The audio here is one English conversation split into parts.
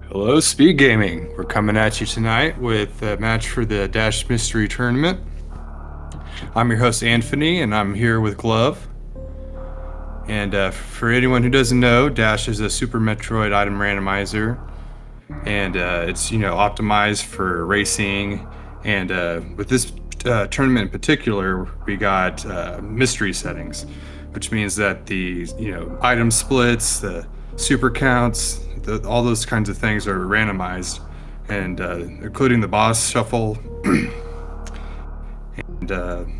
Hello, SpeedGaming. We're coming at you tonight with a match for the Dash Mystery Tournament. I'm your host, Anthony, and I'm here with Glove. And for anyone who doesn't know, Dash is a Super Metroid item randomizer, and it's optimized for racing. And with this tournament in particular, we got mystery settings, which means that the item splits, the super counts, all those kinds of things are randomized, and including the boss shuffle. And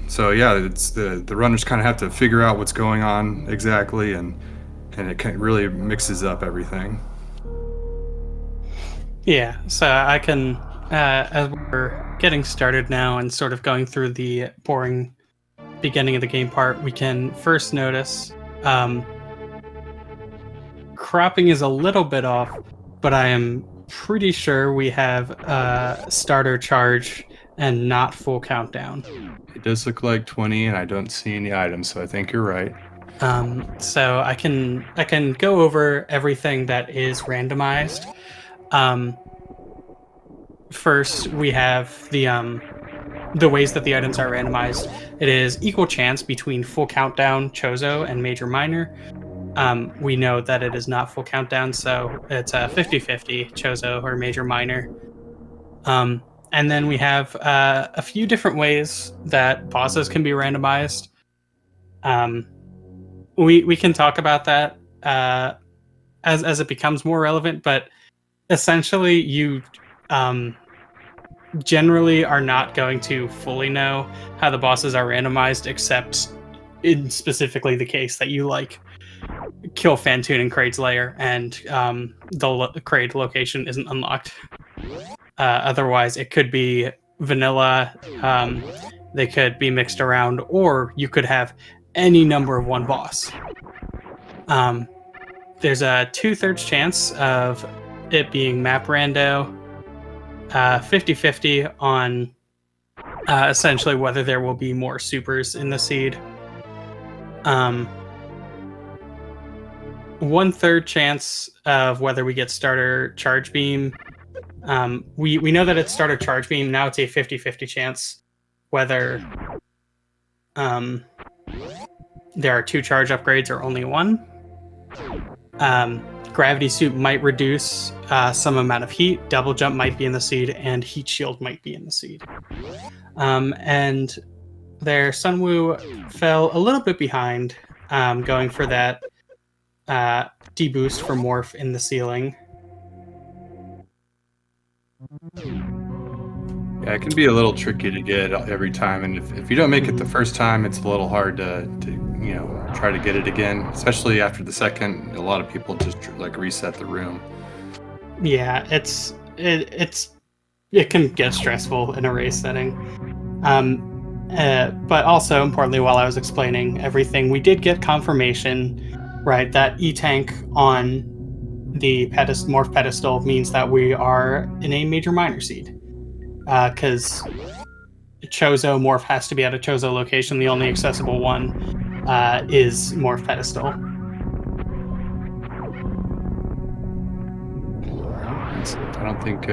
so yeah, it's the runners kind of have to figure out what's going on exactly, and it really mixes up everything. Yeah, so I can, as we're getting started now and sort of going through the boring beginning of the game part, we can first notice cropping is a little bit off, but I am pretty sure we have starter charge and not full countdown. It does look like 20, and I don't see any items, so I think you're right. So I can go over everything that is randomized. First, we have the ways that the items are randomized. It is equal chance between full countdown, Chozo, and major minor. We know that it is not full countdown, so it's a 50-50 Chozo or major minor. And then we have a few different ways that bosses can be randomized. We can talk about that as it becomes more relevant, but essentially you generally are not going to fully know how the bosses are randomized, except in specifically the case that you kill Fantoon in Kraid's lair and the Kraid location isn't unlocked. Otherwise, it could be vanilla. They could be mixed around, or you could have any number of one boss. There's a 2/3 chance of it being map rando, 50-50 on essentially whether there will be more supers in the seed. 1/3 chance of whether we get starter charge beam. We know that it's starter charge beam. Now it's a 50-50 chance whether there are 2 charge upgrades or only 1. Gravity suit might reduce some amount of heat. Double jump might be in the seed, and heat shield might be in the seed. And their SunWu fell a little bit behind, going for that deboost for morph in the ceiling. Yeah, it can be a little tricky to get every time, and if you don't make it the first time, it's a little hard to try to get it again, especially after the second. A lot of people just reset the room. Yeah, it can get stressful in a race setting. But also importantly, while I was explaining everything, we did get confirmation, right, that E-Tank on the morph pedestal means that we are in a major minor seed. Because Chozo morph has to be at a Chozo location. The only accessible one is morph pedestal. I don't think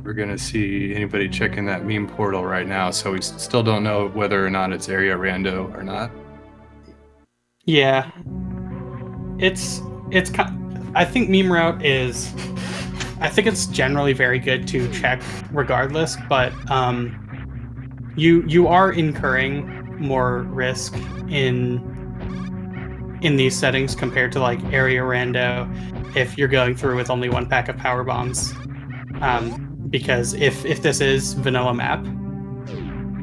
we're going to see anybody checking that meme portal right now, so we still don't know whether or not it's area rando or not. Yeah. It's I think meme route is, I think it's generally very good to check regardless, but you are incurring more risk in these settings compared to area rando if you're going through with only 1 pack of power bombs. Because if this is vanilla map,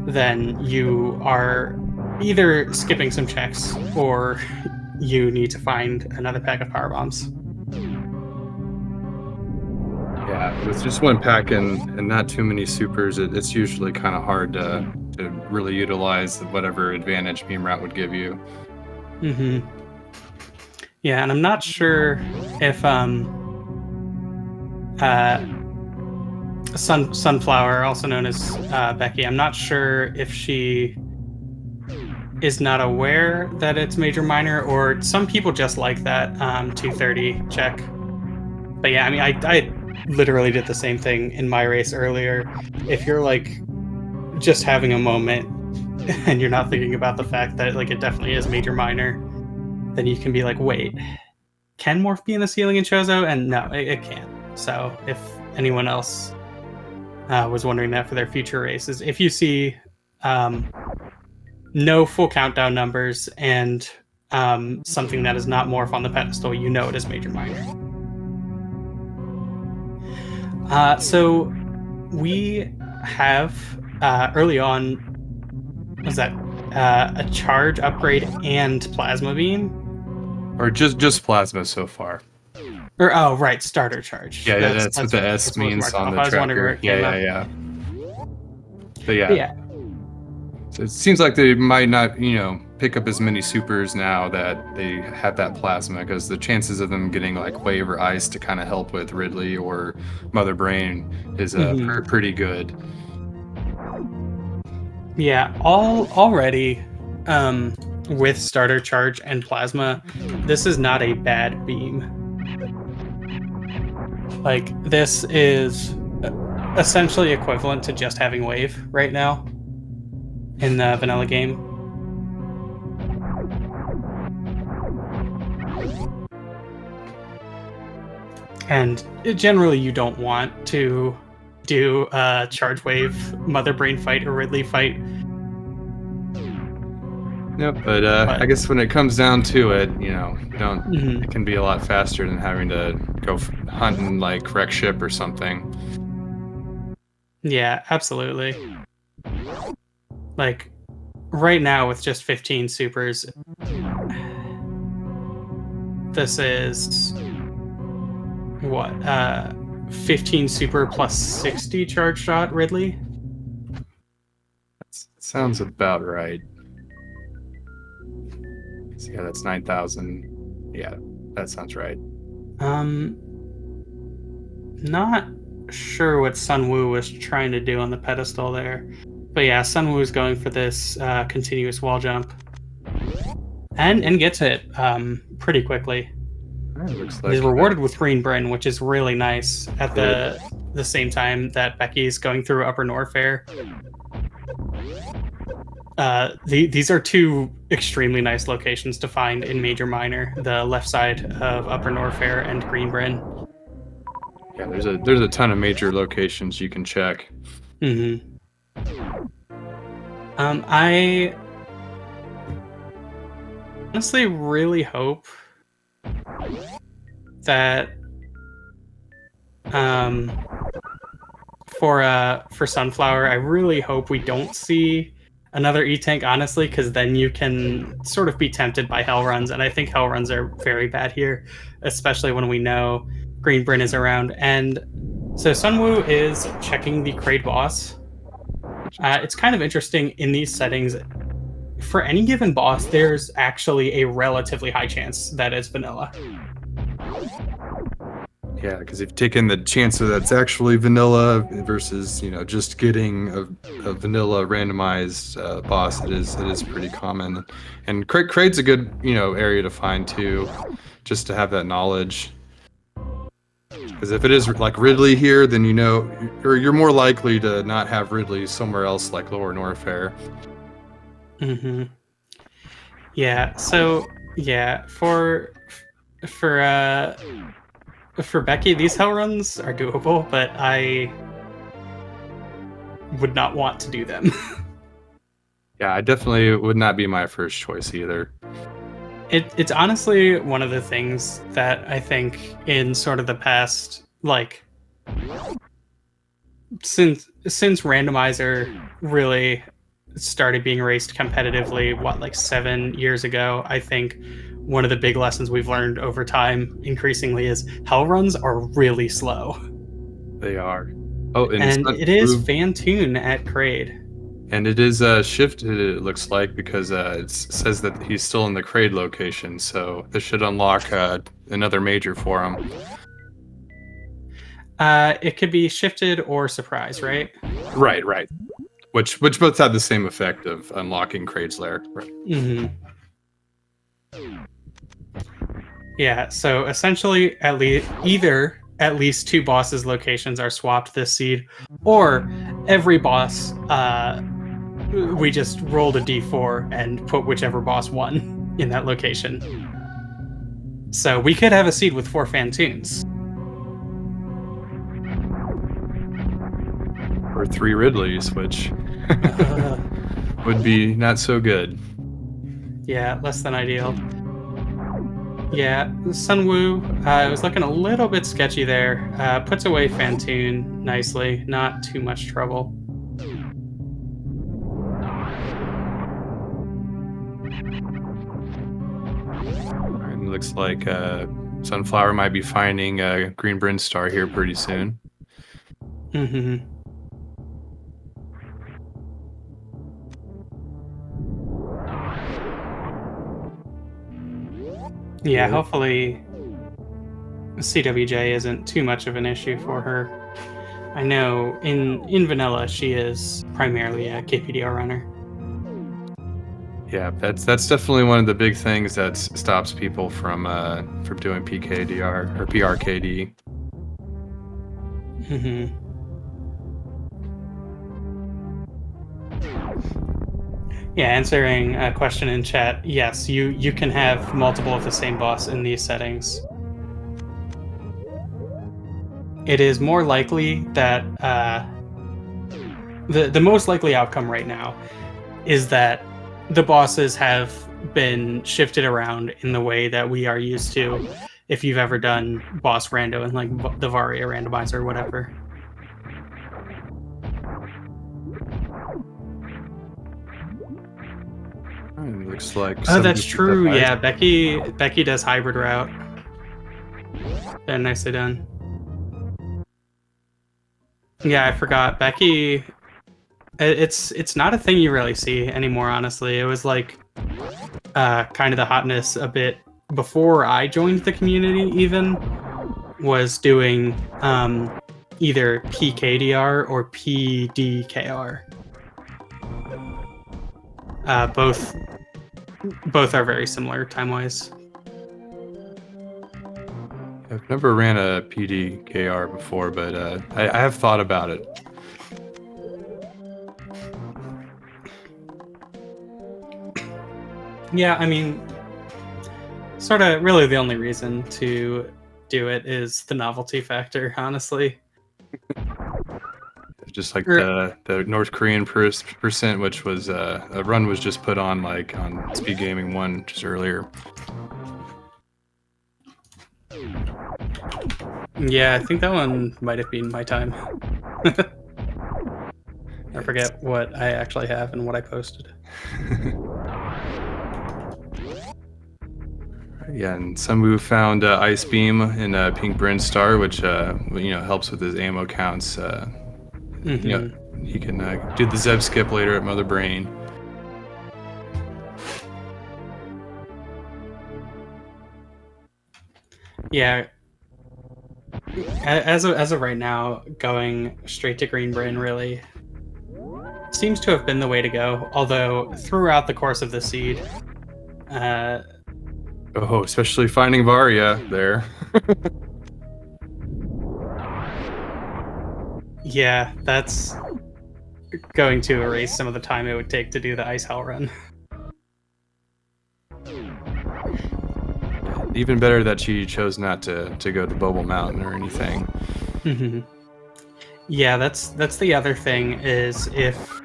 then you are either skipping some checks or you need to find another pack of power bombs. Yeah, with just 1 pack and not too many supers, it's usually kind of hard to really utilize whatever advantage meme route would give you. Mm-hmm. Yeah, and I'm not sure if Sunflower, also known as Becky, I'm not sure if she is not aware that it's major minor, or some people just like that 230 check. But yeah, I mean, I literally did the same thing in my race earlier. If you're like just having a moment and you're not thinking about the fact that like it definitely is major minor, then you can be like, wait, can Morph be in the ceiling in Chozo? And no, it can't. So if anyone else was wondering that for their future races, if you see no full countdown numbers and something that is not Morph on the pedestal, you know it is major minor. So we have early on, was that a charge upgrade and plasma beam? Or just plasma so far. Or oh right, starter charge. Yeah, that's what the S means on the I was wondering where tracker. it came up. Yeah. But yeah. Yeah. So it seems like they might not, pick up as many supers now that they have that plasma, because the chances of them getting like wave or ice to kind of help with Ridley or Mother Brain is pretty good. Yeah, already with starter charge and plasma, this is not a bad beam. Like, this is essentially equivalent to just having wave right now in the vanilla game. And generally you don't want to do a charge wave Mother Brain fight or Ridley fight. Yep, but I guess when it comes down to it, it can be a lot faster than having to go hunting like wreck ship or something. Yeah, absolutely. Like, right now with just 15 supers, this is what, 15 super plus 60 charge shot Ridley? That sounds about right. So yeah, that's 9,000. Yeah, that sounds right. Not sure what SunWu was trying to do on the pedestal there. But yeah, SunWu is going for this continuous wall jump. And gets it pretty quickly. Looks like He's rewarded with Green Bryn, which is really nice at the same time that Becky's going through Upper Norfair. These are two extremely nice locations to find in Major Minor, the left side of Upper Norfair and Green Bryn. Yeah, there's a ton of major locations you can check. I honestly really hope that for Sunflower, I really hope we don't see another E-Tank, honestly, because then you can sort of be tempted by Hell Runs, and I think Hell Runs are very bad here, especially when we know Green Bryn is around. And so SunWu is checking the Kraid boss. It's kind of interesting in these settings. For any given boss, there's actually a relatively high chance that it's vanilla. Yeah, because if you take in the chance that it's actually vanilla versus just getting a vanilla randomized boss, it is pretty common. And Kraid's a good area to find too, just to have that knowledge. Because if it is like Ridley here, then you're more likely to not have Ridley somewhere else like Lower Norfair. Yeah. So yeah, for Becky, these Hell Runs are doable, but I would not want to do them. Yeah, I definitely would not be my first choice either. It's honestly one of the things that I think in sort of the past, like, since Randomizer really started being raced competitively, like 7 years ago, I think one of the big lessons we've learned over time increasingly is Hell Runs are really slow. They are. Oh, and it is Fantoon at Kraid. And it is shifted, it looks like, because it says that he's still in the Kraid location, so this should unlock another major for him. It could be shifted or surprise, right? Right. Which both have the same effect of unlocking Kraid's lair. Right. Yeah, so essentially, at least either at least 2 bosses' locations are swapped this seed, or every boss, we just rolled a d4 and put whichever boss won in that location. So we could have a seed with 4 Fantoons. Or 3 Ridleys, which would be not so good. Yeah, less than ideal. Yeah, SunWu, it was looking a little bit sketchy there. Puts away Fantoon nicely, not too much trouble. And looks like Sunflower might be finding a Green Brinstar here pretty soon. Mm-hmm. Yeah, hopefully CWJ isn't too much of an issue for her. I know in vanilla she is primarily a KPDR runner. Yeah, that's definitely one of the big things that stops people from doing PKDR or PRKD. Mm-hmm. Yeah, answering a question in chat, yes, you can have multiple of the same boss in these settings. It is more likely that the most likely outcome right now is that the bosses have been shifted around in the way that we are used to if you've ever done boss rando in like the Varia randomizer or whatever. It looks like Oh, that's true. Yeah, Becky does hybrid route. Very nicely done. Yeah, I forgot. Becky, it's not a thing you really see anymore, honestly. It was like kind of the hotness a bit before I joined the community even, was doing either PKDR or PDKR. Both are very similar time-wise. I've never ran a PDKR before, but I have thought about it. Yeah, I mean, sort of really the only reason to do it is the novelty factor, honestly. Just like the North Korean percent, which was a run was just put on like on SpeedGaming 1 just earlier. Yeah, I think that one might have been my time. I forget what I actually have and what I posted. Yeah, and SunWu found Ice Beam in Pink Brinstar, which helps with his ammo counts. He can do the Zeb skip later at Mother Brain. Yeah. As of right now, going straight to Green Brain really seems to have been the way to go. Although throughout the course of the seed, especially finding Varia there. Yeah, that's going to erase some of the time it would take to do the Ice Hell run. Even better that she chose not to go to Bobble Mountain or anything. Mm-hmm. Yeah, that's the other thing is if,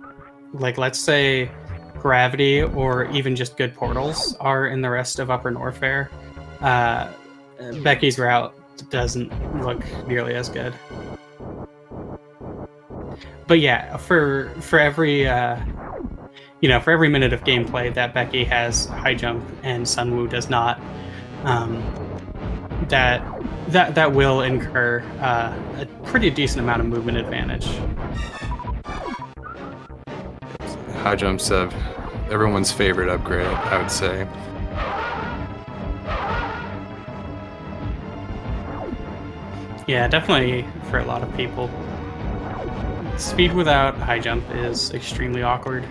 like, let's say Gravity or even just good portals are in the rest of Upper Norfair, Becky's route doesn't look nearly as good. But yeah, for every for every minute of gameplay that Becky has high jump and SunWu does not, that will incur a pretty decent amount of movement advantage. High jumps have everyone's favorite upgrade, I would say. Yeah, definitely for a lot of people. Speed without high jump is extremely awkward.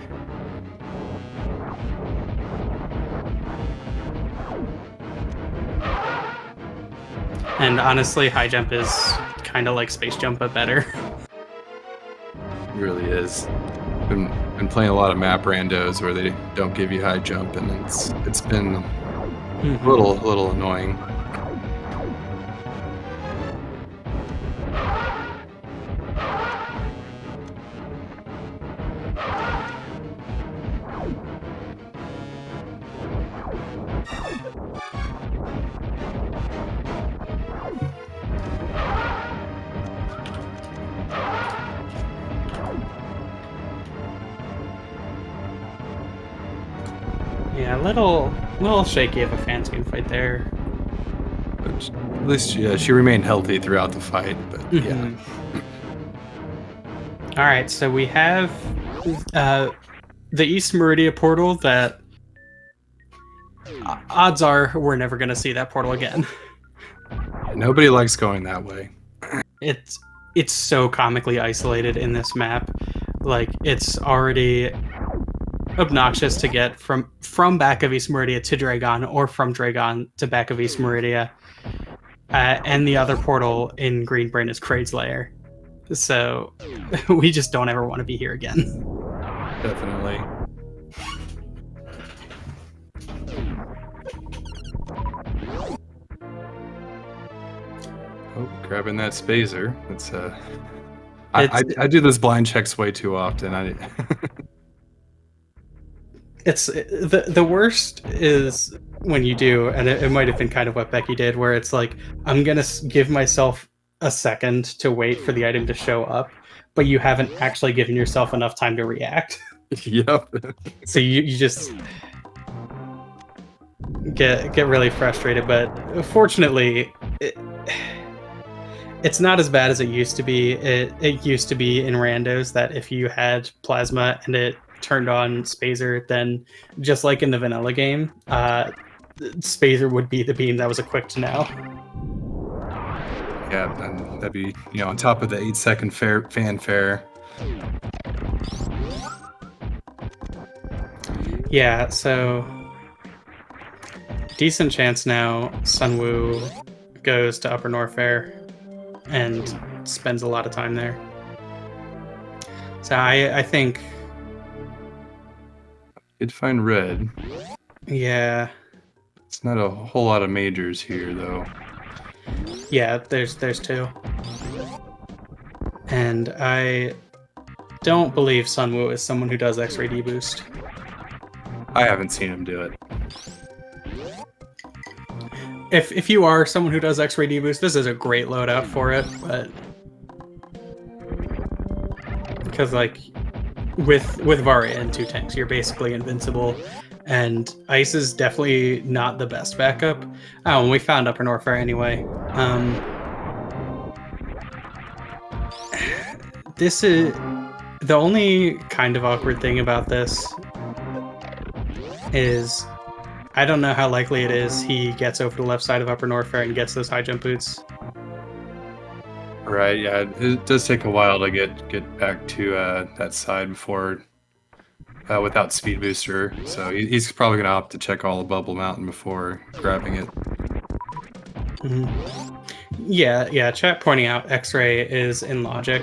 And honestly, high jump is kind of like space jump, but better. It really is. Been playing a lot of map randos where they don't give you high jump, and it's been a little annoying. Yeah, little shaky of a fan team fight there. But at least she remained healthy throughout the fight. But yeah. All right, so we have the East Meridia portal that odds are we're never going to see that portal again. Nobody likes going that way. It's so comically isolated in this map. Like, it's already obnoxious to get from back of East Meridia to Dragon, or from Dragon to back of East Meridia. And the other portal in Greenbrain is Kraid's Lair. So we just don't ever want to be here again. Definitely. Oh, grabbing that spazer. It's I do those blind checks way too often. It's the worst is when you do, and it might have been kind of what Becky did, where it's like, I'm gonna give myself a second to wait for the item to show up, but you haven't actually given yourself enough time to react. Yep. So you just get really frustrated. But fortunately, it's not as bad as it used to be. It used to be in randos that if you had plasma and it turned on Spazer, then just like in the vanilla game, Spazer would be the beam that was equipped now. Yeah, and that'd be, on top of the 8-second fanfare. Yeah, so decent chance now SunWu goes to Upper Norfair and spends a lot of time there. So I think You'd find red. Yeah. It's not a whole lot of majors here, though. Yeah, there's two. And I don't believe SunWu is someone who does X-ray deboost. I haven't seen him do it. If you are someone who does X-ray deboost, this is a great loadout for it, but because like with Varia and 2 tanks, you're basically invincible, and ice is definitely not the best backup. Oh, and we found Upper Norfair anyway. This is the only kind of awkward thing about this is I don't know how likely it is he gets over the left side of Upper Norfair and gets those high jump boots. Right, yeah, it does take a while to get back to that side before without speed booster. So he's probably gonna opt to check all of Bubble Mountain before grabbing it. Mm-hmm. Yeah. Chat pointing out X-ray is in logic.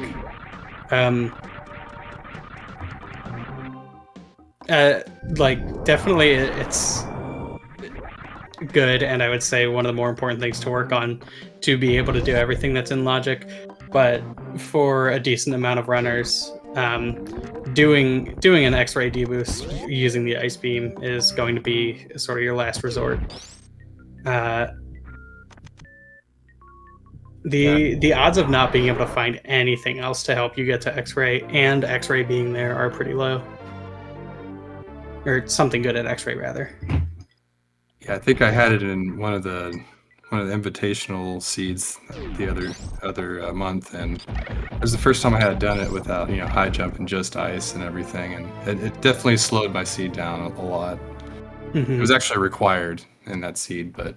Like definitely it's good, and I would say one of the more important things to work on to be able to do everything that's in logic. But for a decent amount of runners, doing an X-ray deboost using the ice beam is going to be sort of your last resort. The odds of not being able to find anything else to help you get to X-ray and X-ray being there are pretty low, or something good at X-ray rather. Yeah, I think I had it in one of the invitational seeds the other month, and it was the first time I had done it without high jump and just ice and everything, and it definitely slowed my seed down a lot. Mm-hmm. It was actually required in that seed, but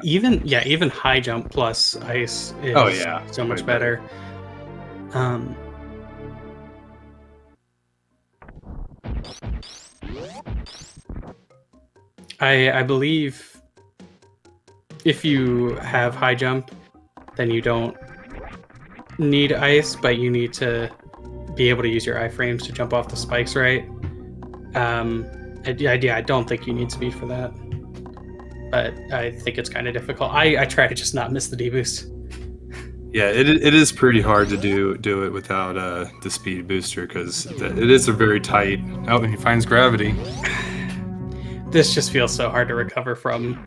even high jump plus ice is so much better. I believe if you have high jump, then you don't need ice, but you need to be able to use your iframes to jump off the spikes, right? I don't think you need speed for that, but I think it's kind of difficult. I try to just not miss the deboost. Yeah, it is pretty hard to do it without the speed booster because it is a very tight. Oh, and he finds gravity. This just feels so hard to recover from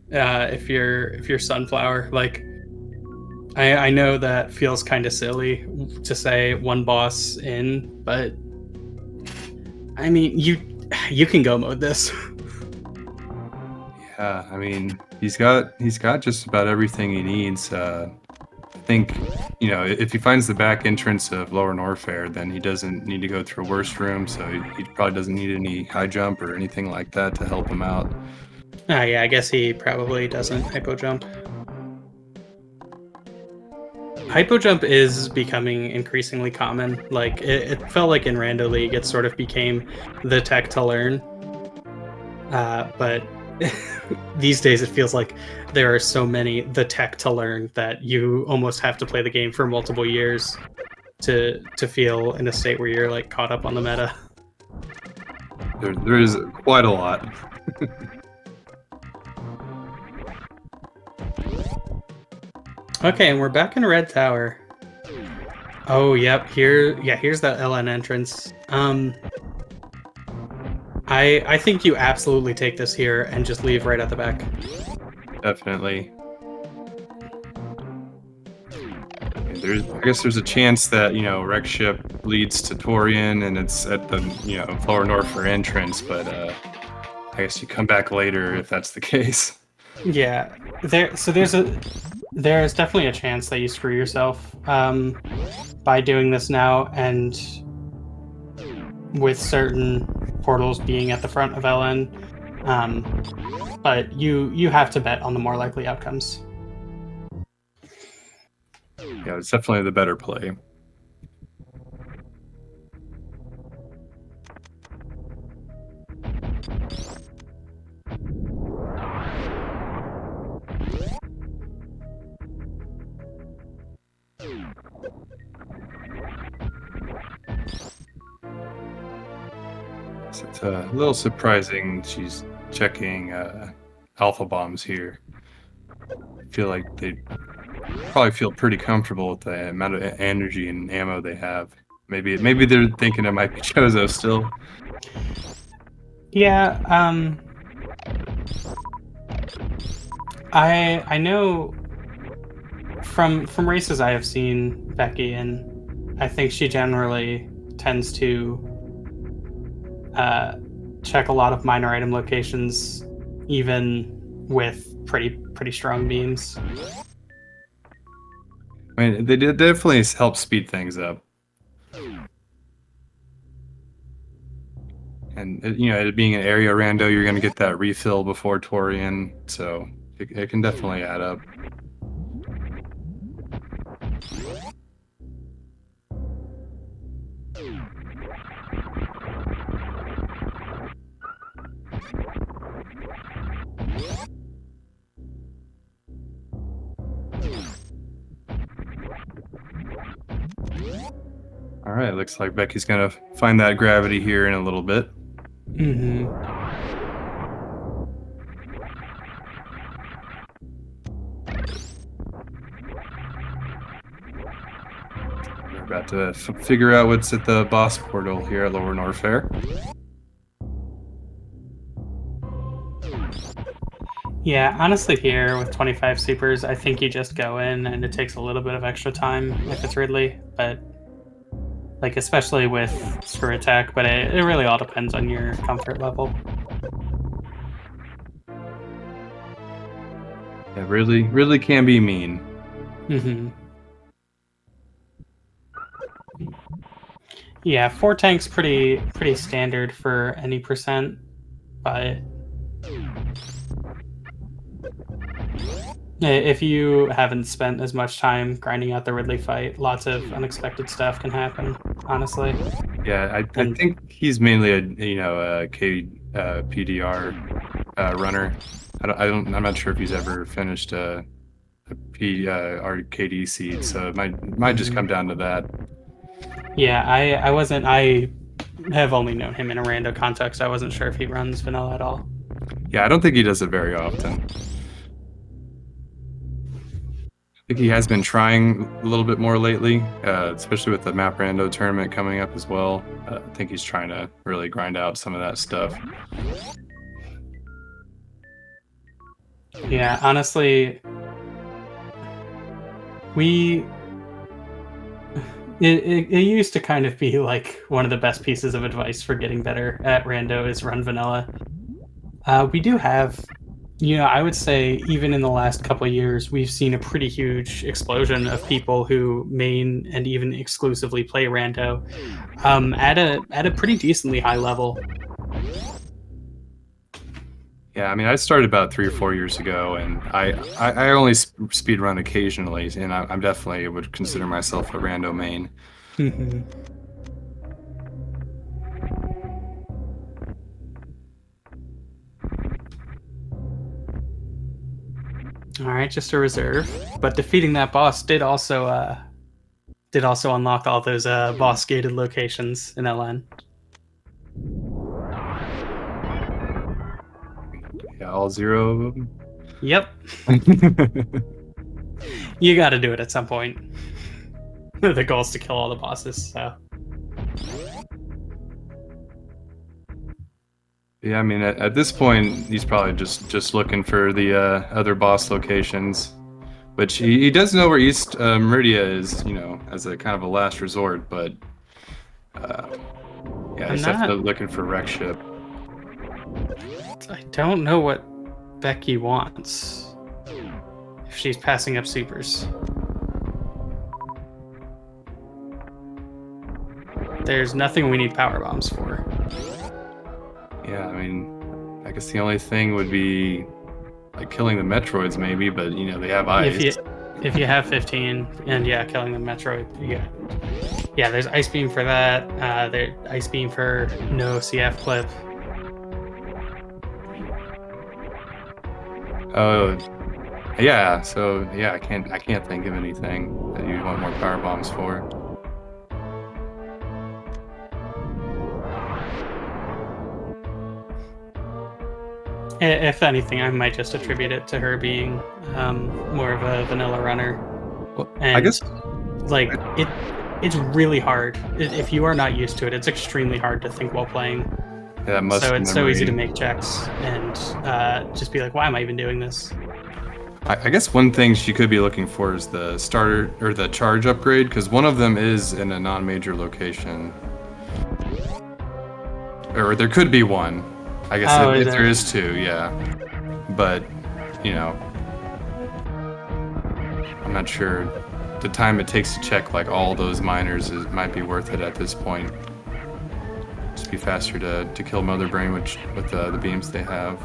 if you're Sunflower. Like, I know that feels kind of silly to say one boss in, but I mean you can go mode this. Yeah, I mean he's got just about everything he needs. I think, if he finds the back entrance of Lower Norfair, then he doesn't need to go through a worst room, so he probably doesn't need any high jump or anything like that to help him out. Yeah, I guess he probably doesn't hypo jump. Hypo jump is becoming increasingly common. Like it felt like in Rando League, it sort of became the tech to learn. But these days, it feels like there are so many the tech to learn that you almost have to play the game for multiple years to feel in a state where you're like caught up on the meta. There is quite a lot. Okay, and we're back in Red Tower. Oh, yep. Here's that LN entrance. I think you absolutely take this here and just leave right at the back. Definitely. I guess there's a chance that, Wreck Ship leads to Torian and it's at the, Lower Norfair entrance, but I guess you come back later if that's the case. Yeah. There's definitely a chance that you screw yourself by doing this now, and with certain portals being at the front of LN. But you have to bet on the more likely outcomes. Yeah, it's definitely the better play. It's a little surprising she's checking alpha bombs here. I feel like they probably feel pretty comfortable with the amount of energy and ammo they have. Maybe they're thinking it might be Chozo still. Yeah, I know from races I have seen Becky, and I think she generally tends to check a lot of minor item locations, even with pretty strong beams. I mean, they did definitely help speed things up. And, it being an area rando, you're going to get that refill before Torian, so it can definitely add up. All right, looks like Becky's going to find that gravity here in a little bit. Mm-hmm. We're about to figure out what's at the boss portal here at Lower Norfair. Yeah, honestly, here with 25 supers, I think you just go in, and it takes a little bit of extra time if it's Ridley, but like especially with Screw Attack, but it really all depends on your comfort level. It really can be mean. Mm-hmm. Yeah, 4 tanks pretty standard for any percent, but if you haven't spent as much time grinding out the Ridley fight, lots of unexpected stuff can happen, honestly. Yeah, I think he's mainly a PDR runner. I'm not sure if he's ever finished a RKD seed, so it might just come down to that. Yeah, I wasn't. I have only known him in a rando context. I wasn't sure if he runs vanilla at all. Yeah, I don't think he does it very often. I think he has been trying a little bit more lately, especially with the map rando tournament coming up as well. I think he's trying to really grind out some of that stuff. Yeah, honestly, it used to kind of be like one of the best pieces of advice for getting better at rando is run vanilla. We do have, I would say even in the last couple of years, we've seen a pretty huge explosion of people who main and even exclusively play rando at a pretty decently high level. Yeah, I mean, I started about 3 or 4 years ago, and I only speed run occasionally, and I'm definitely would consider myself a rando main. All right, just a reserve, but defeating that boss did also unlock all those boss gated locations in LN. Yeah, all 0 of them. Yep. You got to do it at some point. The goal is to kill all the bosses, so. Yeah, I mean, at this point, he's probably just looking for the other boss locations, which he does know where East Meridia is, as a kind of a last resort, but yeah, he's definitely looking for wreck ship. I don't know what Becky wants if she's passing up supers. There's nothing we need power bombs for. Yeah, I mean, I guess the only thing would be like killing the Metroids maybe, but they have ice. If you have 15 and killing the Metroid, yeah, there's ice beam for that. There's ice beam for no CF clip. Oh, yeah. So yeah, I can't think of anything that you want more power bombs for. If anything, I might just attribute it to her being more of a vanilla runner. Well, and I guess it's really hard if you are not used to it. It's extremely hard to think while playing. Yeah, so it's so easy to make checks and just be like, why am I even doing this? I guess one thing she could be looking for is the starter or the charge upgrade, because one of them is in a non-major location, or there could be one. I guess if there is 2, yeah. But I'm not sure the time it takes to check like all those miners might be worth it at this point. Just be faster to kill Mother Brain with the beams they have.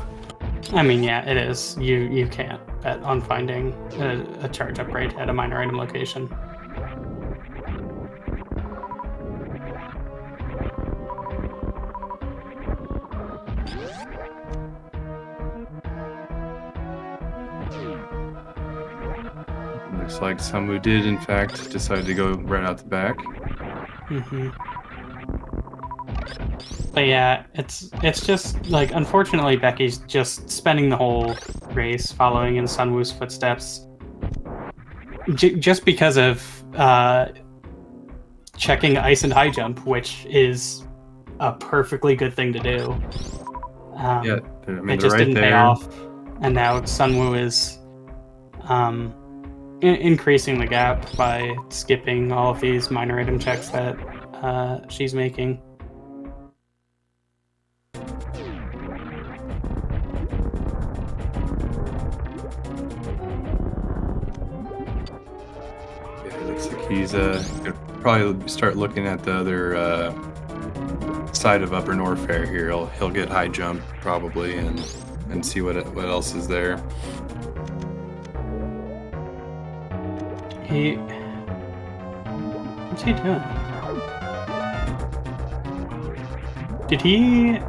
I mean, yeah, it is. You can't bet on finding a charge upgrade at a minor item location. Looks like SunWu did, in fact, decide to go right out the back. But yeah, it's just like, unfortunately, Becky's just spending the whole race following in SunWu's footsteps, just because of checking ice and high jump, which is a perfectly good thing to do. Yeah, I mean, it just didn't pay off, and now SunWu is increasing the gap by skipping all of these minor item checks that she's making. Yeah, it looks like he's gonna probably start looking at the other side of Upper Norfair here. He'll get high jump probably and see what else is there. What's he doing? Did he?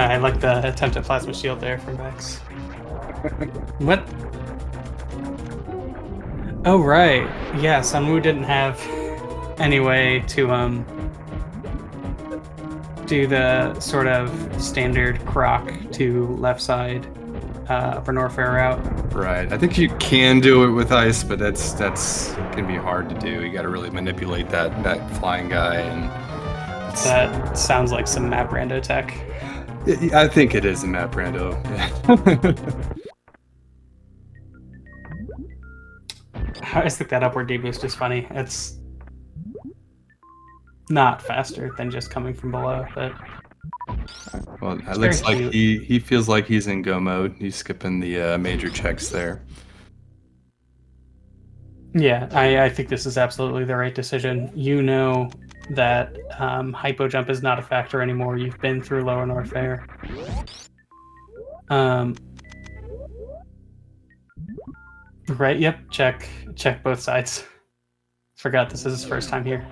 I like the attempt at plasma shield there from Vex. What? Oh right, yeah. SunWu didn't have any way to do the sort of standard croc to left side upper Norfair route. Right. I think you can do it with ice, but that's can be hard to do. You got to really manipulate that flying guy, and that sounds like some map rando tech. I think it is a map rando. Yeah. I always think that upward deboost is funny. It's not faster than just coming from below, but Well, it looks like he feels like he's in go mode. He's skipping the major checks there. yeah, I think this is absolutely the right decision. You know that hypo jump is not a factor anymore. You've been through lower Norfair. Right, yep, check both sides. Forgot this is his first time here.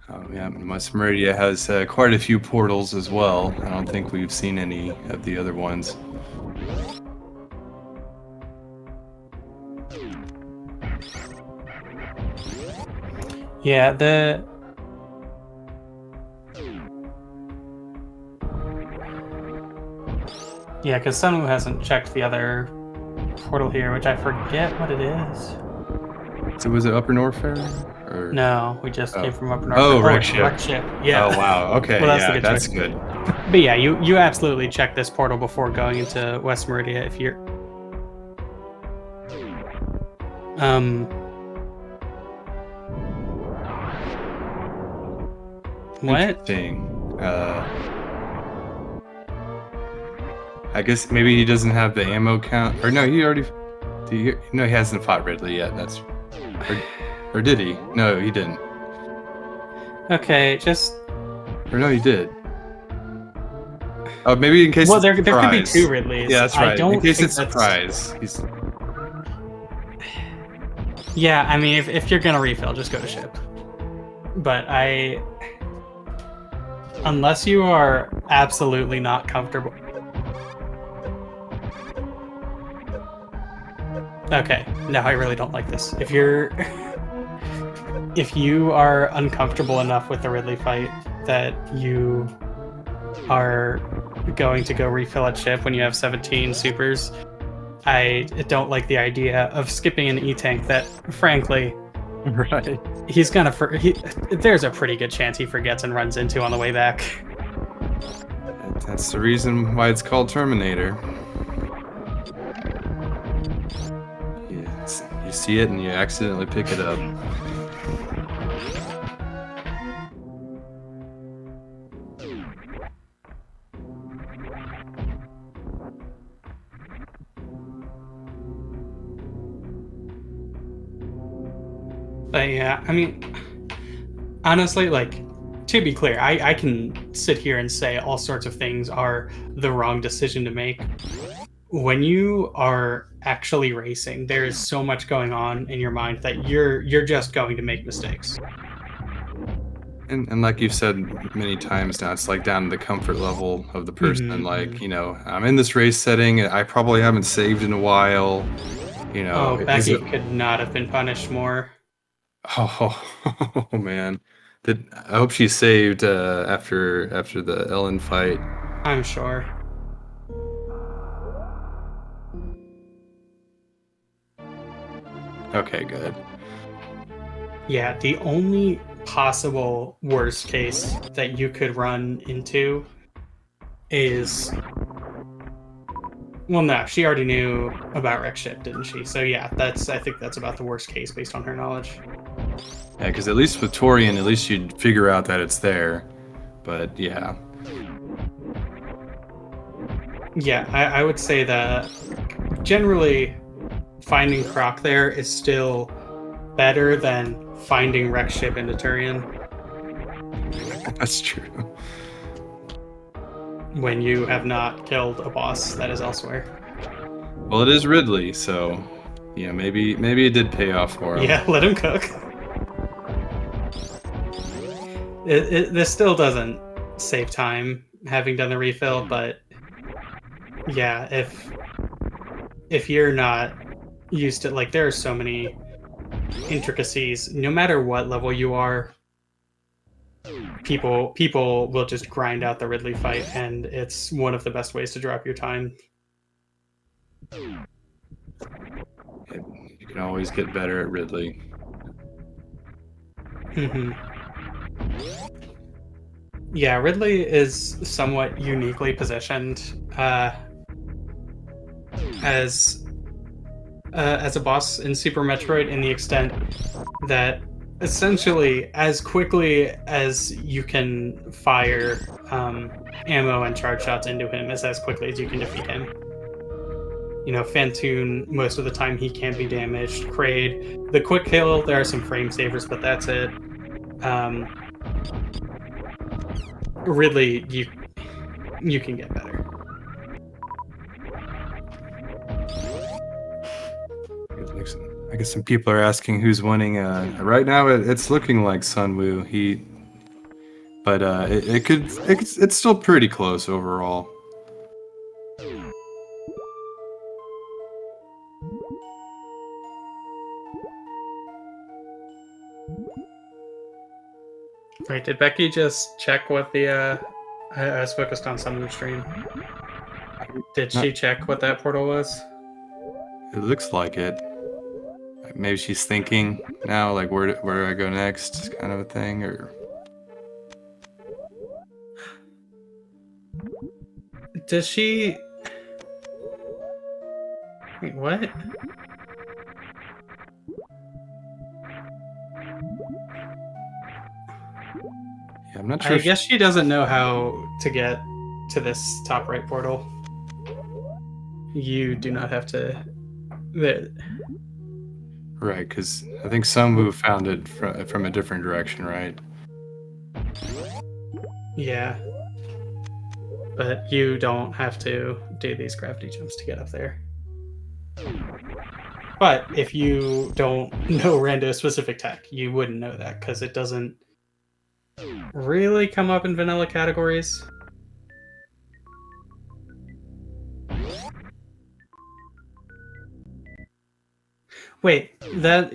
Oh yeah, West Meridia has quite a few portals as well. I don't think we've seen any of the other ones. Yeah, yeah, because SunWu hasn't checked the other portal here, which I forget what it is. So was it Upper Norfair? Or... No, we just came from Upper Norfair. Oh, wreck ship. Wreck ship. Yeah. Oh wow. Okay. Well, yeah, that's good. But yeah, you absolutely check this portal before going into West Meridia if you're. What? Interesting. I guess maybe he doesn't have the ammo count, or no, he already. No, he hasn't fought Ridley yet. That's, or did he? No, he didn't. Okay, just. Or no, he did. Oh, maybe in case. Well, it's there could be surprise. two Ridleys. Yeah, that's right. In case it's that's... surprise, he's. Yeah, I mean, if you're gonna refill, just go to ship. But unless you are absolutely not comfortable. Okay, no, I really don't like this. If you are uncomfortable enough with the Ridley fight that you are going to go refill at ship when you have 17 supers, I don't like the idea of skipping an E-tank that, frankly, Right. he's gonna. There's a pretty good chance he forgets and runs into on the way back. That's the reason why it's called Terminator. You see it and you accidentally pick it up. But yeah, I mean, honestly, like, to be clear, I can sit here and say all sorts of things are the wrong decision to make. When you are actually racing, there is so much going on in your mind that you're just going to make mistakes. And like you've said many times now, it's like down to the comfort level of the person. And like, you know, I'm in this race setting. I probably haven't saved in a while. You know, Oh, Becky could not have been punished more. Oh, man. I hope she saved after the Ellen fight. I'm sure. Okay, good. Yeah, the only possible worst case that you could run into is... Well, no, she already knew about wreck ship, didn't she? So yeah, I think that's about the worst case based on her knowledge. Yeah, because at least with Torian, at least you'd figure out that it's there. But yeah. Yeah, I would say that generally finding Croc there is still better than finding wreck ship into Turian. That's true. When you have not killed a boss that is elsewhere. Well, it is Ridley, so yeah, maybe it did pay off for him. Yeah, let him cook. This still doesn't save time having done the refill, but yeah, if you're not used to, like, there are so many intricacies. No matter what level you are, people will just grind out the Ridley fight, and it's one of the best ways to drop your time. You can always get better at Ridley. Mm-hmm. Yeah, Ridley is somewhat uniquely positioned as a boss in Super Metroid, in the extent that essentially as quickly as you can fire ammo and charge shots into him is as quickly as you can defeat him. You know, Fantoon, most of the time he can be damaged. Kraid, the quick kill, there are some frame savers, but that's it. Ridley, you can get better. I guess some people are asking who's winning. Right now, it's looking like SunWu. But it's still pretty close overall. Wait, did Becky just check what the I was focused on SunWu stream. Did she check what that portal was? It looks like it. Maybe she's thinking now, like, where do I go next, kind of a thing, or... Does she... Wait, what? Yeah, I'm not sure. I guess she doesn't know how to get to this top right portal. You do not have to... Right, because I think SunWu found it from a different direction, right? Yeah. But you don't have to do these gravity jumps to get up there. But if you don't know Rando specific tech, you wouldn't know that, because it doesn't really come up in vanilla categories. Wait, that...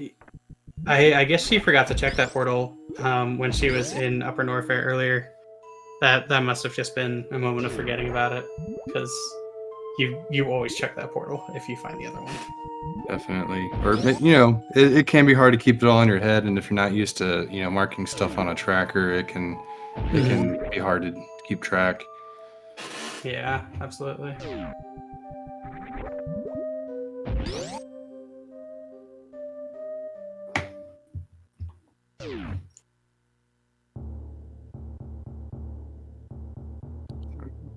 I guess she forgot to check that portal when she was in Upper Norfair earlier. That must have just been a moment of forgetting about it, because you always check that portal if you find the other one. Definitely. Or, you know, it can be hard to keep it all in your head, and if you're not used to, you know, marking stuff on a tracker, it can be hard to keep track. Yeah, absolutely.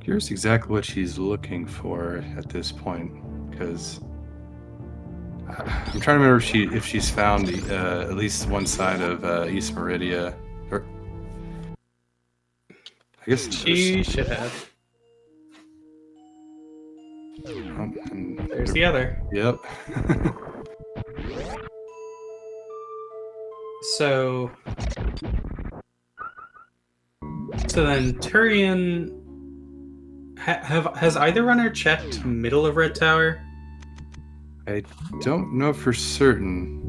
Curious exactly what she's looking for at this point, because I'm trying to remember if she's found at least one side of East Meridia, or I guess She should have. There's the other. Yep. So then Turian has either runner checked middle of Red Tower? I don't know for certain.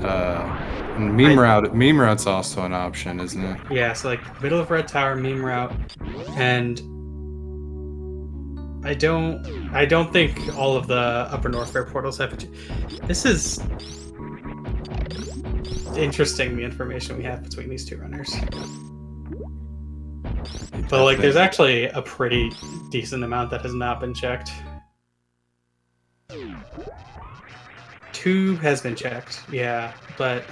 And meme route's also an option, isn't it? Yeah, so like middle of Red Tower, meme route, and I don't think all of the Upper Norfair portals have. This is interesting, the information we have between these two runners. But like, there's actually a pretty decent amount that has not been checked. 2 has been checked, yeah, but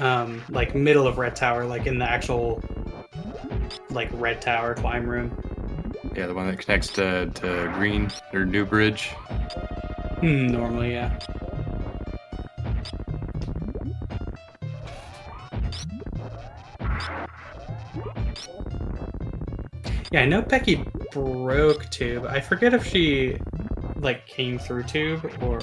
like middle of Red Tower, like in the actual like Red Tower climb room. Yeah, the one that connects to Green or New Bridge. Normally, yeah. Yeah, I know Becky broke Tube. I forget if she like came through Tube or...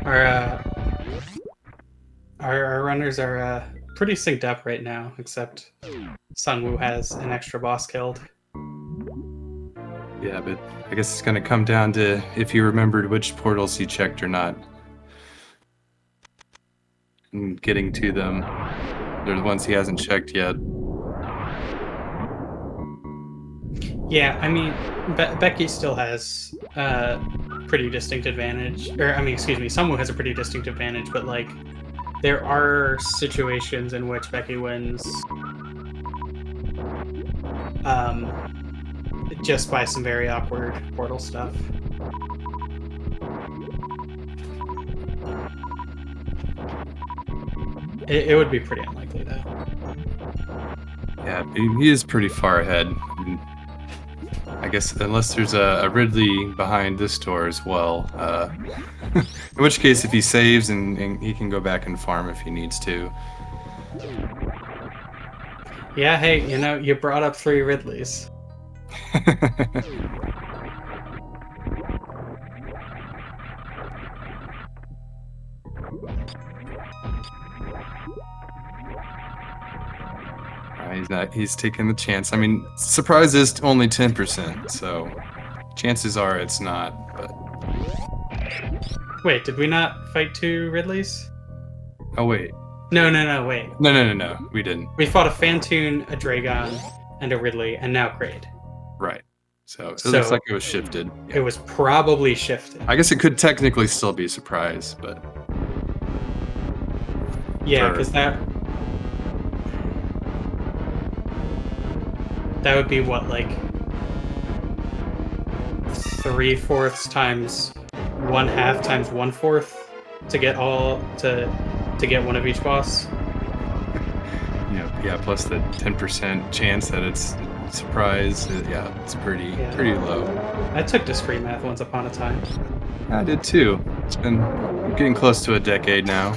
Our our runners are pretty synced up right now, except SunWu has an extra boss killed. Yeah, but I guess it's gonna come down to if you remembered which portals he checked or not. And getting to them. There's ones he hasn't checked yet. Yeah, I mean, Becky still has pretty distinct advantage. Or, I mean, excuse me, SunWu has a pretty distinct advantage, but, like, there are situations in which Becky wins just by some very awkward portal stuff. It would be pretty unlikely, though. Yeah, he is pretty far ahead. I guess unless there's a Ridley behind this door as well. In which case, if he saves and he can go back and farm if he needs to. Yeah, hey, you know, you brought up 3 Ridleys. He's taking the chance. I mean, surprise is only 10%, so chances are it's not, but... Wait, did we not fight 2 Ridleys? Oh, wait. No, wait. No, we didn't. We fought a Phantoon, a Dragon, and a Ridley, and now Kraid. Right. So it looks like it was shifted. It was probably shifted. I guess it could technically still be a surprise, but... Yeah, because that would be what, like 3/4 times 1/2 times 1/4 to get to get one of each boss. Yeah, plus the 10% chance that it's a surprise. Yeah, it's pretty low. I took discrete math once upon a time. I did too. It's been getting close to a decade now.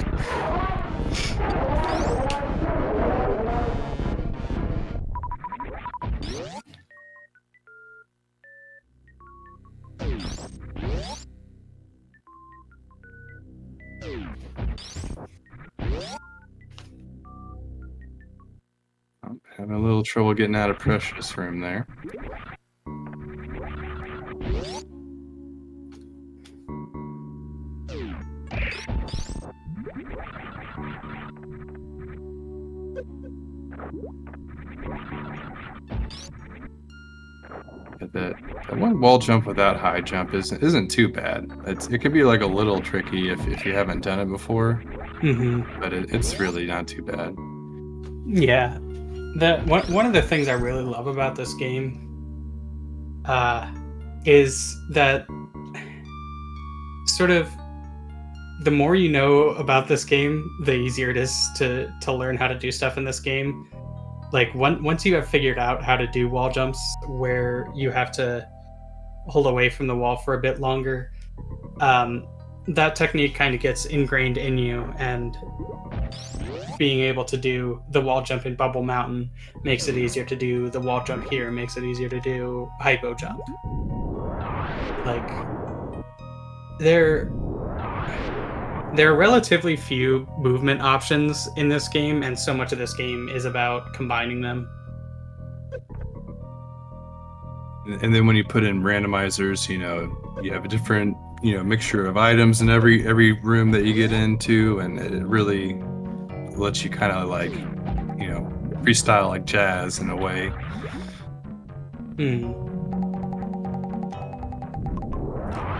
I'm having a little trouble getting out of Precious Room there. That one wall jump without high jump isn't too bad. It can be like a little tricky if you haven't done it before, but it's really not too bad. Yeah, one of the things I really love about this game is that sort of the more you know about this game, the easier it is to learn how to do stuff in this game. Like once you have figured out how to do wall jumps where you have to hold away from the wall for a bit longer, that technique kind of gets ingrained in you, and being able to do the wall jump in Bubble Mountain makes it easier to do the wall jump here, makes it easier to do hypo jump. Like there are relatively few movement options in this game, and so much of this game is about combining them. And then when you put in randomizers, you have a different, mixture of items in every room that you get into, and it really lets you kind of like, freestyle like jazz in a way.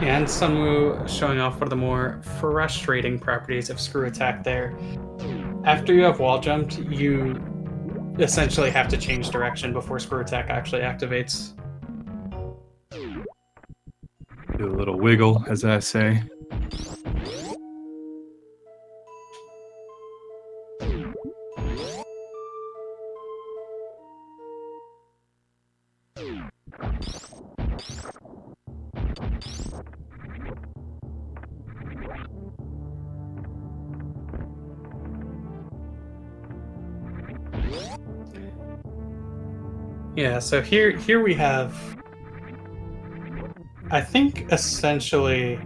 Yeah, and SunWu showing off one of the more frustrating properties of Screw Attack there. After you have wall jumped, you essentially have to change direction before Screw Attack actually activates. Do a little wiggle, as I say. Yeah, so here we have, I think, essentially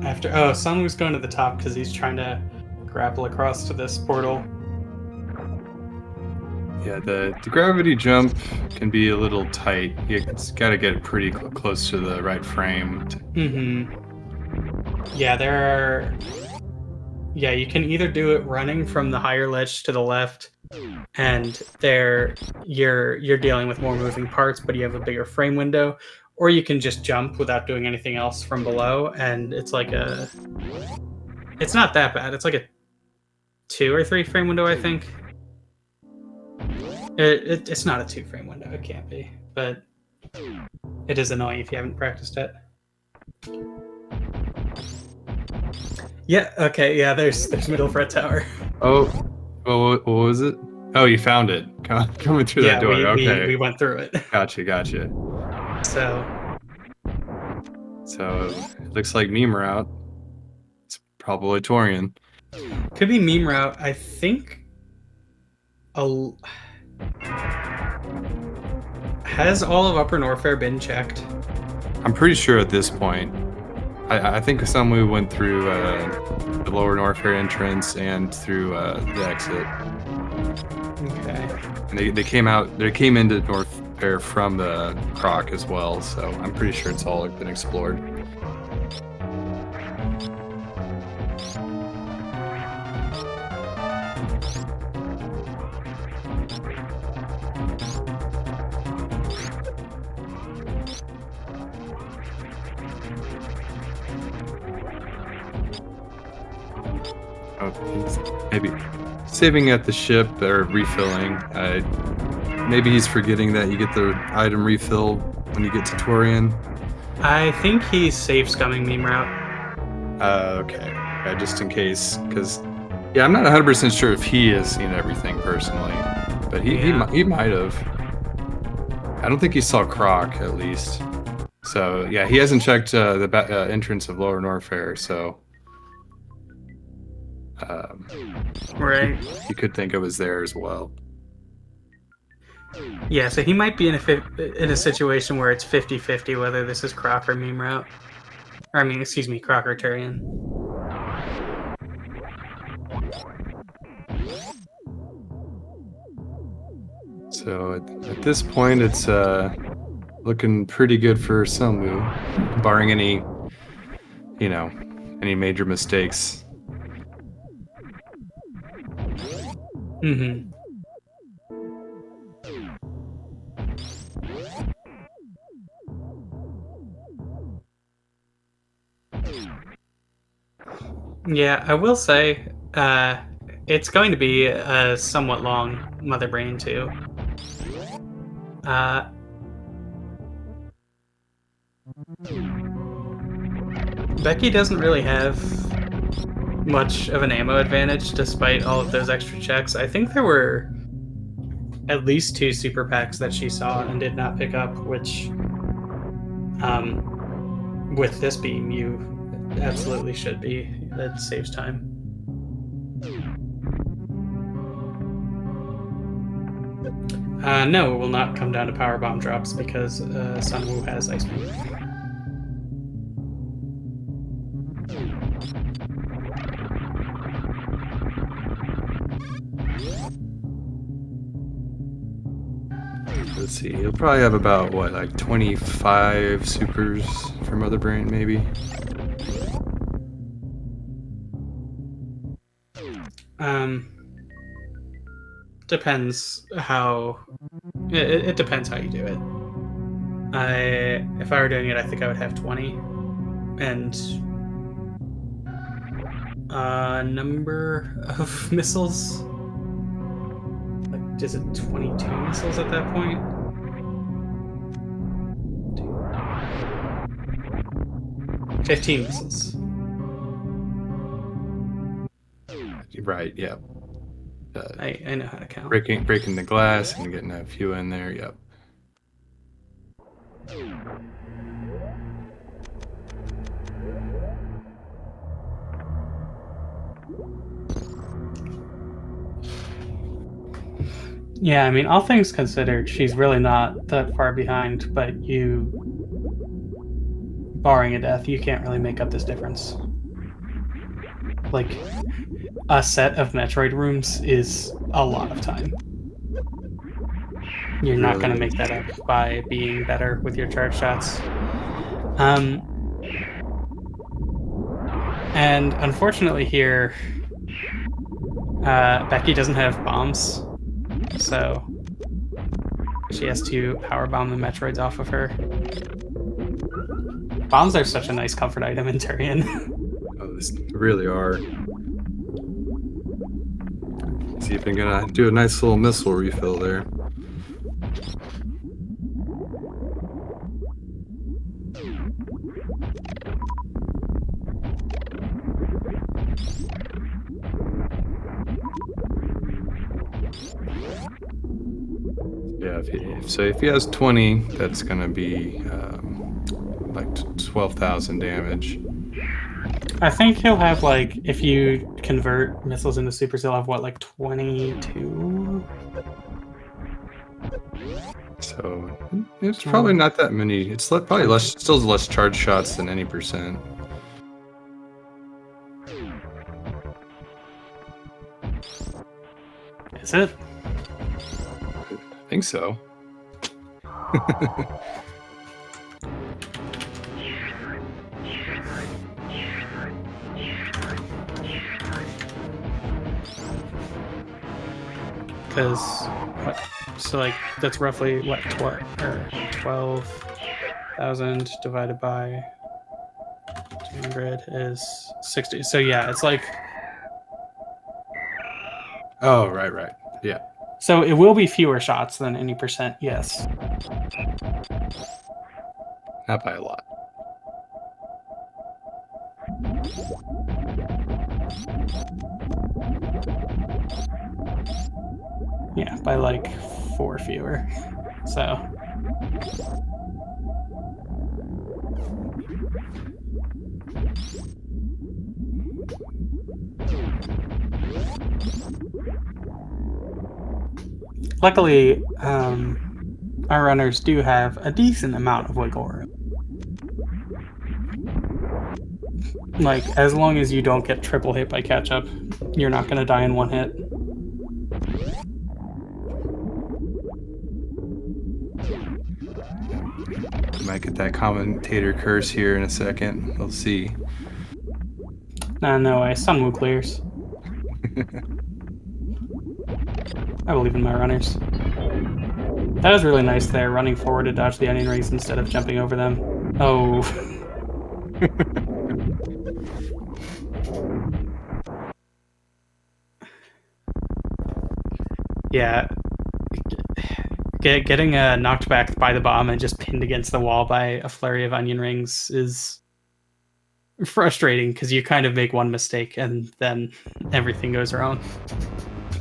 after. Oh, SunWu's going to the top because he's trying to grapple across to this portal. Yeah, the gravity jump can be a little tight. You got to get it pretty close to the right frame. Yeah, there are. Yeah, you can either do it running from the higher ledge to the left, and there you're dealing with more moving parts, but you have a bigger frame window, or you can just jump without doing anything else from below, and it's like a. It's not that bad. It's like a 2 or 3 frame window, I think. It's not a 2 frame window. It can't be, but it is annoying if you haven't practiced it. Yeah. Okay. Yeah. There's middle fret tower. Oh, what was it? Oh, you found it. Coming through that door. Okay. We went through it. Gotcha. So it looks like meme route. It's probably Torian. Could be meme route. I think. Has all of Upper Norfair been checked? I'm pretty sure at this point. I think SunWu went through the lower Norfair entrance and through the exit. Okay. And they came into Norfair from the Croc as well, so I'm pretty sure it's all been explored. Oh, maybe saving at the ship or refilling. Maybe he's forgetting that you get the item refill when you get to Torian. I think he's safe scumming meme route. Okay. Yeah, just in case, because I'm not 100% sure if he has seen everything personally, but he might have. I don't think he saw Croc at least. So yeah, he hasn't checked the entrance of Lower Norfair, so. Right. You could think it was there as well. Yeah, so he might be in a situation where it's 50-50 whether this is Croc or meme route. Or, I mean, excuse me, Croc or Turian. So at this point, it's looking pretty good for SunWu, barring any major mistakes. Mm-hmm. Yeah, I will say it's going to be a somewhat long Mother Brain too. Becky doesn't really have much of an ammo advantage despite all of those extra checks. I think there were at least 2 super packs that she saw and did not pick up, which with this beam you absolutely should be. That saves time. No, it will not come down to power bomb drops because SunWu has Ice Beam. Let's see, he'll probably have about, like 25 supers for Mother Brain, maybe? Depends how... It depends how you do it. If I were doing it, I think I would have 20. And a number of missiles... Is it 22 missiles at that point? Two. 15 missiles. Right, yeah. I know how to count. Breaking the glass and getting a few in there, yep. Yeah, I mean, all things considered, she's really not that far behind, but barring a death, you can't really make up this difference. like a set of Metroid rooms is a lot of time. You're not going to Really? make that up by being better with your charge shots. And unfortunately here, Becky doesn't have bombs, so she has to power bomb the Metroids off of her. Bombs are such a nice comfort item in Turian. Oh, they really are. See if I'm gonna do a nice little missile refill there. Yeah, if he has 20, that's gonna be like 12,000 damage. I think he'll have, like, if you convert missiles into supers, he'll have, what, like 22? So it's probably not that many. It's probably still less charge shots than any percent. Is it? I think so. Because what? So like that's roughly what 12,000 divided by 200 is 60. So yeah, it's like. Oh, right. Yeah. So it will be fewer shots than any percent. Yes. Not by a lot. Yeah, by like 4 fewer. So. Luckily, our runners do have a decent amount of wiggle room. Like, as long as you don't get triple hit by catch-up, you're not going to die in one hit. Might get that commentator curse here in a second. We'll see. No way. SunWu clears. I believe in my runners. That was really nice there, running forward to dodge the onion rings instead of jumping over them. Oh. Yeah. Getting knocked back by the bomb and just pinned against the wall by a flurry of onion rings is frustrating because you kind of make one mistake and then everything goes wrong.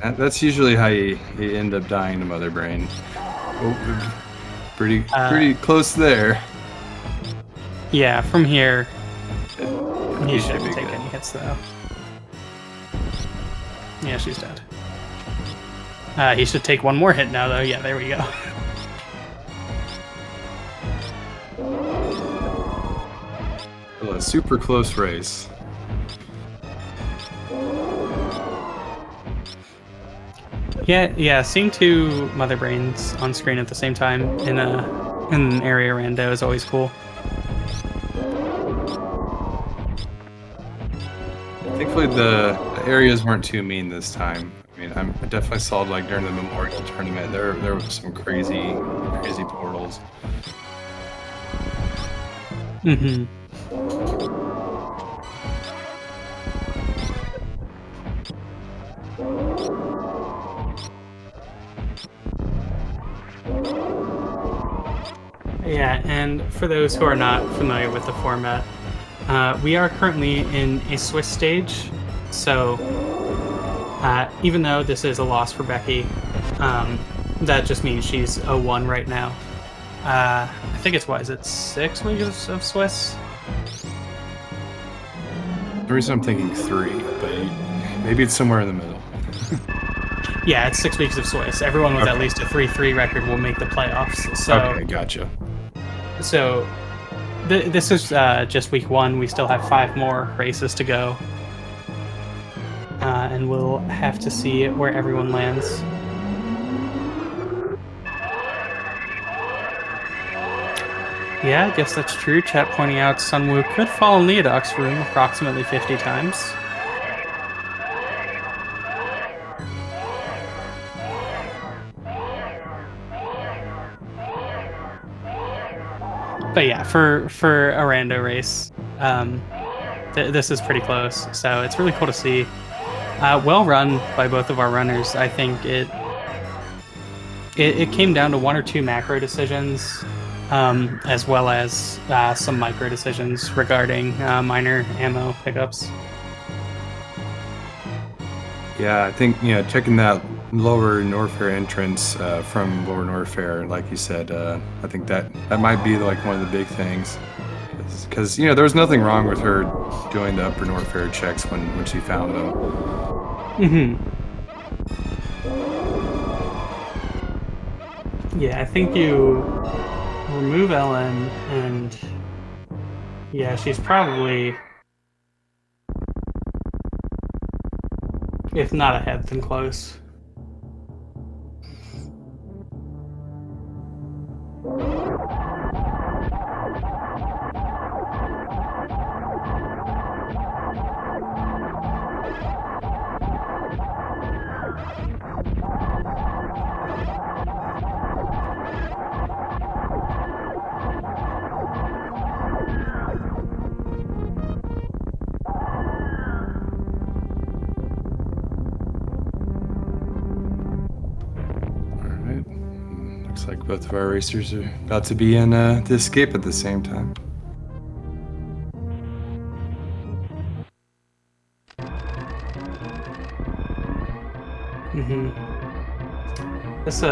That's usually how you end up dying to Mother Brain. Oh, pretty close there. Yeah, from here, he should shouldn't be take good. any hits though. Yeah, she's dead. He should take one more hit now though. Yeah, there we go. Well, a super close race. Yeah. Seeing 2 Mother Brains on screen at the same time in an area rando is always cool. Thankfully, the areas weren't too mean this time. I mean, I definitely saw like during the Memorial Tournament, there were some crazy portals. Mm-hmm. Yeah, and for those who are not familiar with the format, we are currently in a Swiss stage, so even though this is a loss for Becky, that just means she's 0-1 right now. I think it's, what is it, 6 weeks of Swiss? The reason I'm thinking 3, but maybe it's somewhere in the middle. Yeah, it's 6 weeks of Swiss. Everyone with at least a 3-3 record will make the playoffs. So, okay, gotcha. So this is just week 1. We still have 5 more races to go. and we'll have to see where everyone lands. Yeah, I guess that's true. Chat pointing out SunWu could fall in Leodoc's room approximately 50 times. But yeah, for a rando race, this is pretty close. So it's really cool to see. Well run by both of our runners. I think it came down to one or two macro decisions, as well as some micro decisions regarding minor ammo pickups. Yeah, I think checking that lower Norfair entrance from lower Norfair, like you said, I think that might be like one of the big things, because there was nothing wrong with her doing the upper Norfair checks when she found them. Yeah, I think you remove Ellen, and yeah, she's probably, if not ahead, then close. Looks like both of our racers are about to be in the escape at the same time. This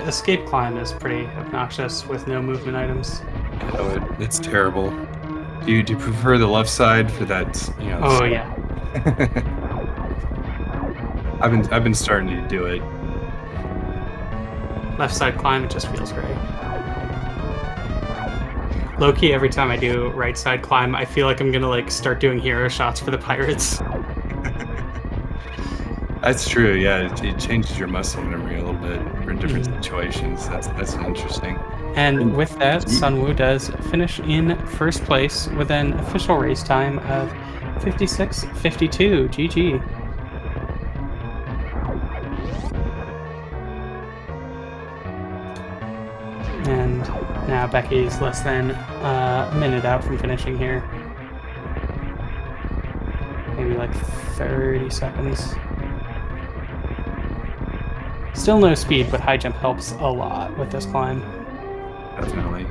escape climb is pretty obnoxious with no movement items. Oh, it's terrible. Do you prefer the left side for that? Oh yeah. I've been starting to do it. Left side climb, it just feels great. Low-key, every time I do right side climb, I feel like I'm gonna start doing hero shots for the pirates. That's true, yeah. It changes your muscle memory a little bit for different situations. That's interesting. And with that, SunWu does finish in first place with an official race time of 56:52. GG. And now Becky's less than a minute out from finishing here. Maybe 30 seconds. Still no speed, but high jump helps a lot with this climb. Definitely.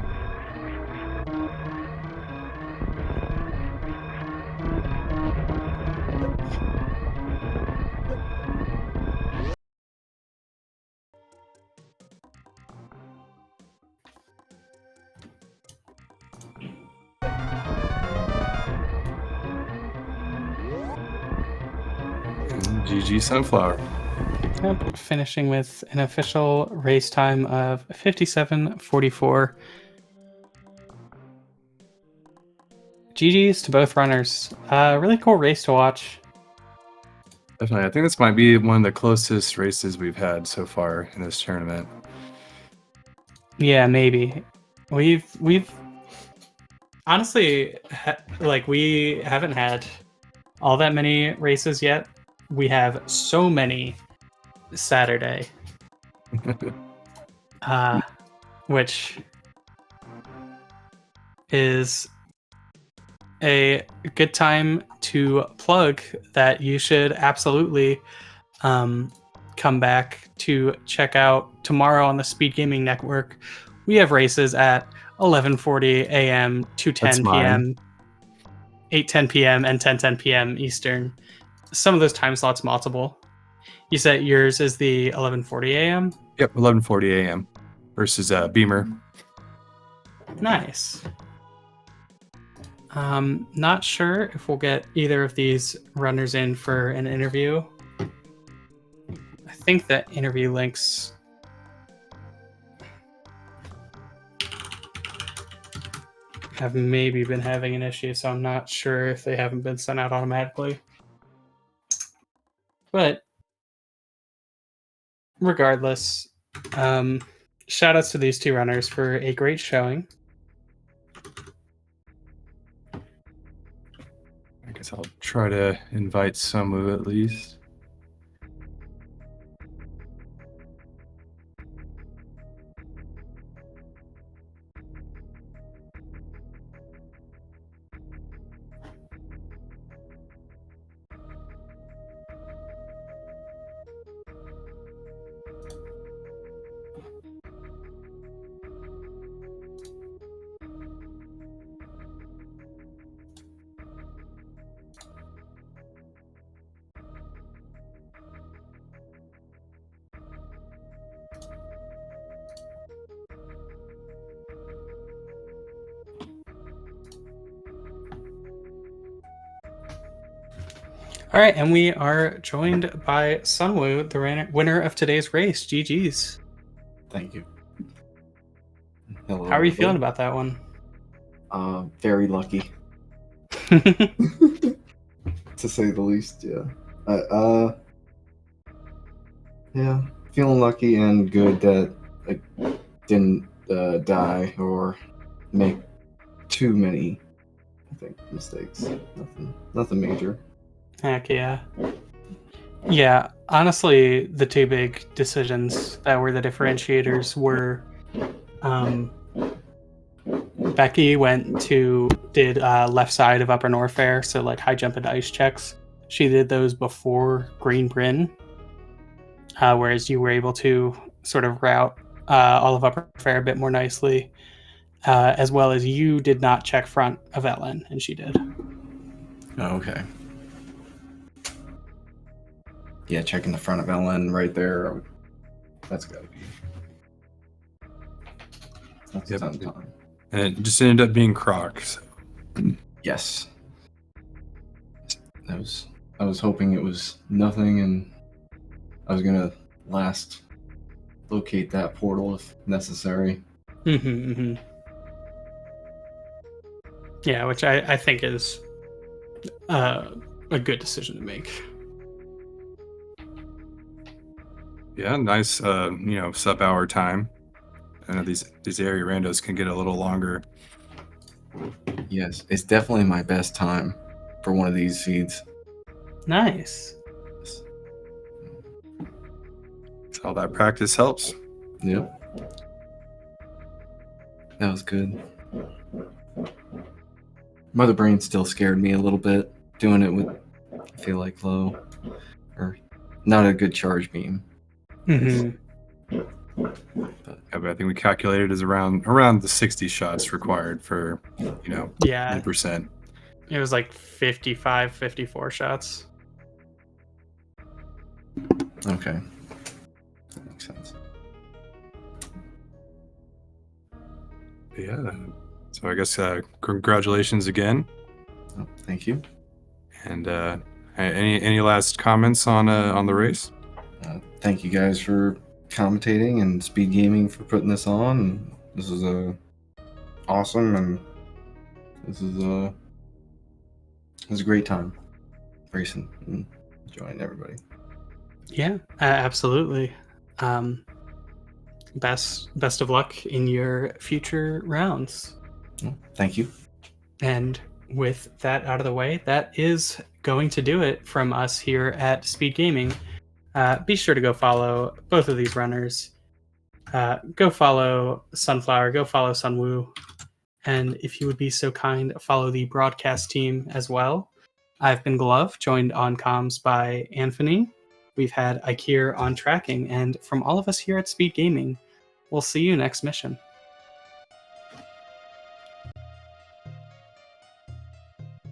GG Sunflower. Yep, finishing with an official race time of 57:44. GG's to both runners. Really cool race to watch. Definitely. I think this might be one of the closest races we've had so far in this tournament. Yeah, maybe. We've honestly we haven't had all that many races yet. We have so many Saturday, which is a good time to plug that you should absolutely come back to check out tomorrow on the SpeedGaming Network. We have races at 11:40 a.m. to 10 p.m., 8:10 p.m., and 10:10 p.m. Eastern. Some of those time slots multiple. You said yours is the 11:40 a.m.? Yep, 11:40 a.m. versus Beamer. Nice. Not sure if we'll get either of these runners in for an interview. I think that interview links... have maybe been having an issue, so I'm not sure if they haven't been sent out automatically. But regardless, shout outs to these two runners for a great showing. I guess I'll try to invite SunWu at least. All right, and we are joined by SunWu, the winner of today's race. GG's. Thank you. Hello. How are you feeling about that one? Very lucky, to say the least. Yeah. Yeah, feeling lucky and good that I didn't die or make too many, I think, mistakes. Nothing major. Heck yeah. Yeah, honestly, the two big decisions that were the differentiators were Becky did left side of upper north fair, so like high jump and ice checks. She did those before Green Bryn, whereas you were able to sort of route all of upper fair a bit more nicely, as well as you did not check front of Ellen, and she did. Oh, okay. Yeah, checking the front of Ellen right there. That's gotta be. That's a ton of time. And it just ended up being Crocs. Yes. I was hoping it was nothing, and I was gonna locate that portal if necessary. Yeah, which I think is a good decision to make. Yeah, nice, sub-hour time. I know these area randos can get a little longer. Yes, it's definitely my best time for one of these feeds. Nice. So all that practice helps. Yep. That was good. Mother Brain still scared me a little bit doing it with, I feel like, low or not a good charge beam. But I think we calculated as around the 60 shots required for, 10%. It was like 55, 54 shots. Okay. That makes sense. Yeah. So I guess congratulations again. Oh, thank you. And any last comments on the race? Thank you guys for commentating and SpeedGaming for putting this on. This is awesome, and this is a great time racing and enjoying everybody. Yeah, absolutely. Best of luck in your future rounds. Thank you. And with that out of the way, that is going to do it from us here at SpeedGaming. Be sure to go follow both of these runners. Go follow Sunflower, go follow SunWu. And if you would be so kind, follow the broadcast team as well. I've been Glove, joined on comms by Anthony. We've had Ikir on tracking, and from all of us here at SpeedGaming, we'll see you next mission.